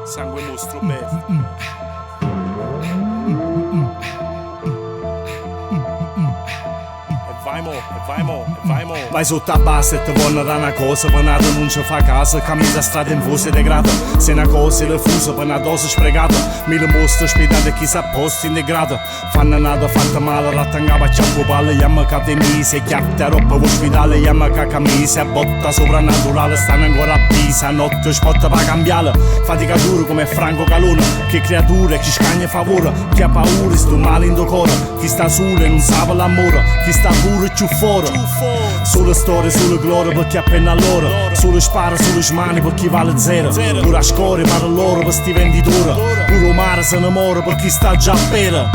Sangue mostro bello. Vai sotto a base e ti vogliono da una cosa, per una non ci fa caso, cammina strada in voce degrada. Se una cosa è refusa per una dose sprecata, mille mostre ospitate e chi sa posti integrata. Fanno nada fatta male, rattangava ciappo palle, yamma che te mise, chiatta roba ospitale, yamma che camise, a botta soprannaturale, stanno ancora appisa, notte spotta per cambiare. Fatica dura come Franco Calona, che creatura, chi scagna favore, chi ha paura, sto male in tuo cuore, chi sta solo e non sa l'amore, chi sta pure più fuori. Solo storie, solo gloria per chi appena allora, solo spara, solo smani per chi vale zero, pure a scorie per loro per sti venditori, pure mare se ne muore per chi sta già a bere.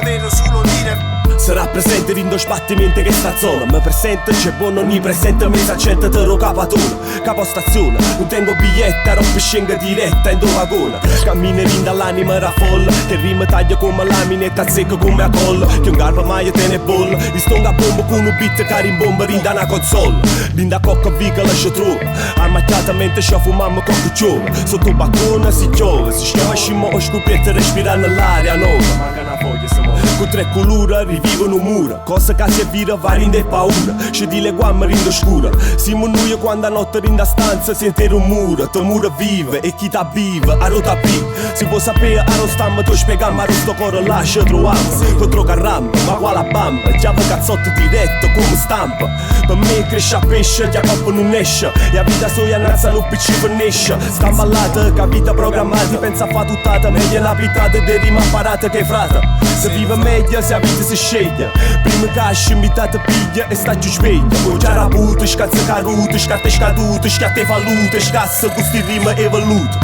Vedo solo nire. Sarà presente in do sbattimento che sta zona. Mi presente, c'è buono, non mi presente, mi s'accetta te capatona. Capostazione, non tengo biglietta, roba scenga diretta in do vagone. Cammina in dall'anima era folla, che rima taglia come laminetta, secca come a colla. Che un garba mai te ne bolla, i stonga bomba con un beat cari in bomba, rinda una console. Linda cocca viga lascia trova, ammacchiatamente ci fumammo cocco giove. Sotto baccone si giove, si schiava scimo o scoperta respirando l'aria nuova. Manca una foglia se muove, con tre colore rivivono mura. Cosa che si vira va rinde paura, scedi le guamme rinde scura. Siamo noi quando a notte rinda stanza sente un muro, te muro vive e chi ta vive a rota B. Si può sapere a lo stamma tu spiegam ma sto cuore lascia troviamo. Contro caramba, ma qua la bamba, già va cazzotto diretto come stampa. Per me cresce a pesce, già coppa non esce, e a vita soia nazza non picci per nesce. Sta ballata, che vita programmata, pensa a fa tuttata, meglio la pitata e rima parata che frata. Se vive meglio, se a vita si sceglie, prima cascia invitata piglia e sta giù sveglia. Poi già raputa, scazza caruta, scatte scaduta, scatte falluta, scazza questi rima evoluta.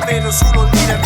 Vedo solo nire.